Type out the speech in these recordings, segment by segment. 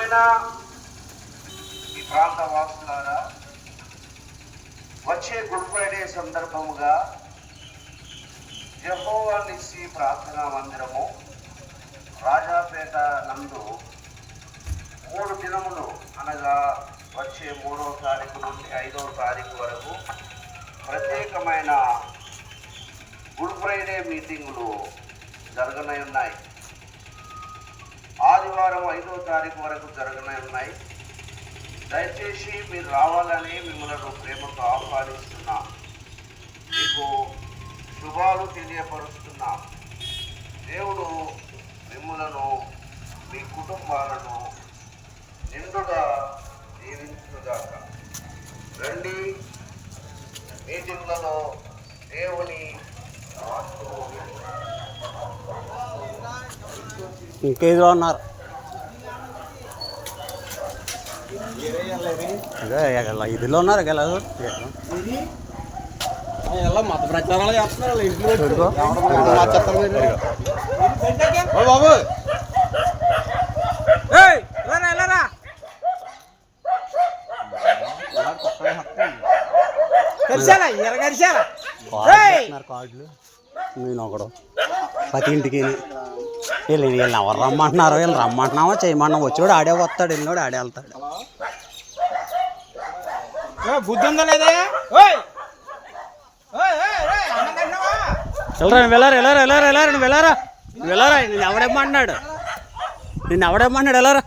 ప్రియమైన ఈ ప్రాంత వాసులారా, వచ్చే గుడ్ ఫ్రైడే సందర్భముగా యెహోవా నిస్సీ ప్రార్థనా మందిరము రాజాపేట నందు 3 దినములు అనగా వచ్చే 3వ తారీఖు నుండి 5వ తారీఖు వరకు ప్రత్యేకమైన గుడ్ ఫ్రైడే మీటింగులు జరగనై ఉన్నాయి. ఆదివారం 5వ తారీఖు వరకు జరగనై ఉన్నాయి. దయచేసి మీరు రావాలని మిమ్మల్ని ప్రేమతో ఆహ్వానిస్తున్నాం. మీకు శుభాలు తెలియపరుస్తున్నాం. దేవుడు మిమ్మలను మీ కుటుంబాలను నిండుగా దీవించుగాక. రండి, మీటింగ్లలో దేవుని ఇంకేదో ఉన్నారు. ఇదిలో ఉన్నారు మత ప్రచారాలు చేస్తున్నారు ఇంట్లో బాబు. కార్డులు నేను ఒకడు ప్రతి ఇంటికి వీళ్ళు ఎవరు రమ్మంటున్నారు, వీళ్ళు రమ్మంటున్నావా చేయమన్నా వచ్చాడు ఆడే వస్తాడు, వెళ్ళినోడు ఆడే వెళ్తాడు. బుద్ధి ఉందా లేదా? వెళ్ళరా నేను ఎవడేమన్నాడు, వెళ్ళరా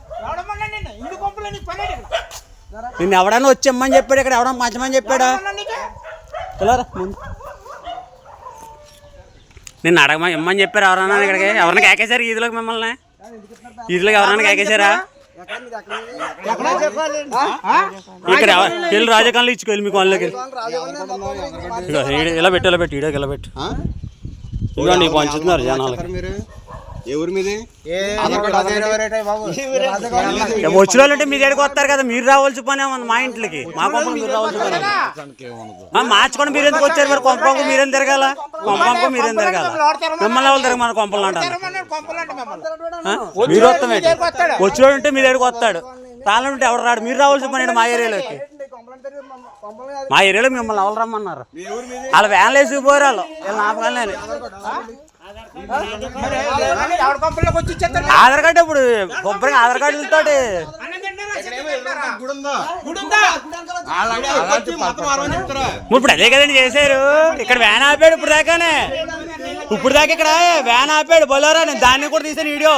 నిన్ను ఎవడన్నా వచ్చేమ్మని చెప్పాడు, ఇక్కడ ఎవడన్నా మంచమని చెప్పాడా? వెళ్ళరా నిన్ను అడగమని ఇమ్మని చెప్పారు ఎవరన్నా ఇక్కడికి? ఎవరన్నా కేకేశారు ఈదులోకి? మిమ్మల్ని ఈదులోకి ఎవరన్నా కేకేశారా? ఇక్కడ వెళ్ళి రాజకాలంలో ఇచ్చుకోవాలి మీ కాలంలోకి. ఇలా పెట్టి ఈడోకి ఇలా పెట్టి ఇదిగోండి పంచుతున్నారు జనాలకి. వచ్చిన వాళ్ళు అంటే మీ దగ్గరికి వస్తారు కదా, మీరు రావాల్సి పని ఏమన్నా మా ఇంట్లోకి? మా కొంపలు మీరు రావాల్సి పని మార్చుకొని మీరు ఎందుకు వచ్చారు? మరి కొంపంకు మీరేం తిరగాల, కొంపంకు మీరేం తిరగాల? మిమ్మల్ని వాళ్ళు తిరగ మన కొంపలు అంటారు. మీరు వస్తాం వచ్చిన ఉంటే మీ దగ్గరికి వస్తాడు, రాలంటే ఎవరు రాడు. మీరు రావాల్సి పని మా ఏరియాలోకి. మా ఏరియాలో మిమ్మల్ని ఎవరు రమ్మన్నారు? వాళ్ళ వ్యాన్లు వేసుకుపోయారు వాళ్ళు ఆపగానే. ఆధార్ కార్డు ఇప్పుడు కొబ్బరి ఆధార్ కార్డులతో ఇప్పుడు అదే కదండి చేశారు. ఇక్కడ వ్యాన్ ఆపాడు ఇప్పుడు దాకా ఇక్కడ వ్యాన్ ఆపాడు బొలేరో. నేను దాన్ని కూడా తీసాను వీడియో,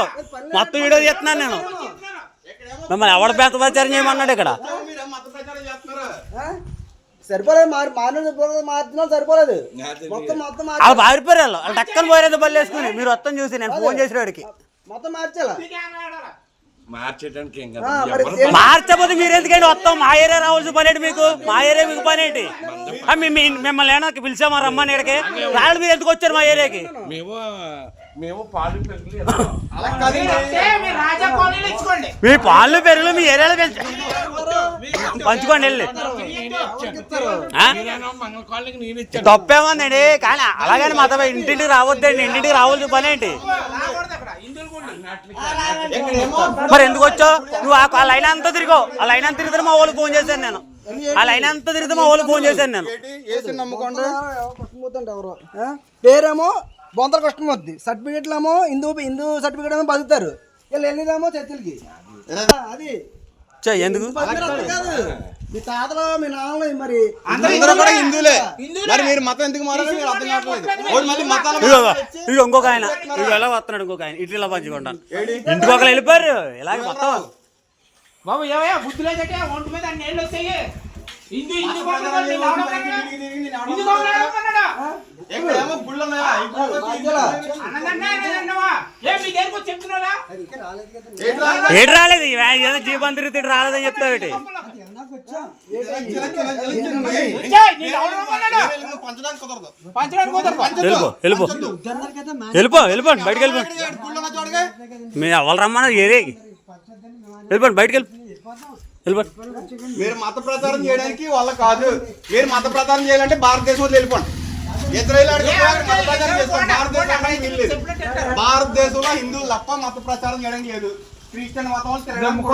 మొత్తం వీడియో తీస్తున్నాను నేను. మిమ్మల్ని ఎవడ పెద్ద ప్రచారం చేయమన్నాడు ఇక్కడ? సరిపోలేదు, సరిపోలేదు. వాళ్ళు పారిపోయారు, వాళ్ళు టక్కని పోయేది బళ్ళు వేసుకుని. మీరు మొత్తం చూసి నేను ఫోన్ చేసిన వాడికి మొత్తం మార్చాలా? మార్చకపోతే మీరు ఎందుకండి వస్తాం? మా ఏరియా రావాల్సిన పని ఏంటి మీకు? మా ఏరియా మీకు పని ఏంటి? మిమ్మల్ని ఏమన్నా పిలిచామా రమ్మని ఇక్కడికి? రాళ్ళు మీరు ఎందుకు వచ్చారు మా ఏరియాకి? మీ పాలు పెరుగులు మీ ఏరియాలో పంచుకోండి వెళ్ళి. తప్పేమందండి, కానీ అలాగని మత ఇంటింటికి రావద్దండి. ఇంటింటికి రావాల్సిన పని ఏంటి? మరి ఎందుకు వచ్చావు నువ్వు? ఆ లైన్ అంతా తిరిగావు. ఆ లైన్ అంతా తిరిగితే మా వాళ్ళు ఫోన్ చేశాను నేను. ఆ లైన్ అంతా తిరిగితే మా వాళ్ళు ఫోన్ చేశాను నేను. పేరేమో బొంతల కష్టం వద్ది, సర్టిఫికెట్లు ఏమో హిందూ సర్టిఫికెట్ ఏమో బతుకుతారు, వీళ్ళు వెళ్ళేదేమో చర్చలకి. అది ఎందుకు మీ తాతలు మీ నాన్నలు మరి హిందువులే, మీరు మతం ఎందుకు మారాలి? ఇంకొక ఆయన ఎలా వస్తున్నాడు, ఇంకొక ఆయన ఇట్లా పంచుకుంటాను. ఇంటికి ఒకరు వెళ్ళిపోయారు ఇలాగ మొత్తం. బాబు ఏవయ్యా బుద్ధి లేదంటే ఒంటి మీద అన్ని ఏళ్ళు వస్తాయి. ఏడు రాలేదు, జీవన్ తిరిగి రాలేదని చెప్తావు. వెళ్ళిపోండి బయటకు వెళ్ళిపోండి. మీరు ఎవరు రమ్మన్నారు ఏరియాకి? వెళ్ళిపోండి బయటకు వెళ్ళిపోండి. మీరు మత ప్రచారం చేయడానికి వాళ్ళ కాదు, మీరు మత ప్రచారం చేయాలంటే భారతదేశంలో వెళ్ళిపోండి. భారతదేశంలో హిందువులు తప్ప మత ప్రచారం చేయడానికి లేదు. క్రిస్టియన్ మతం వాళ్ళు తిరగడానికి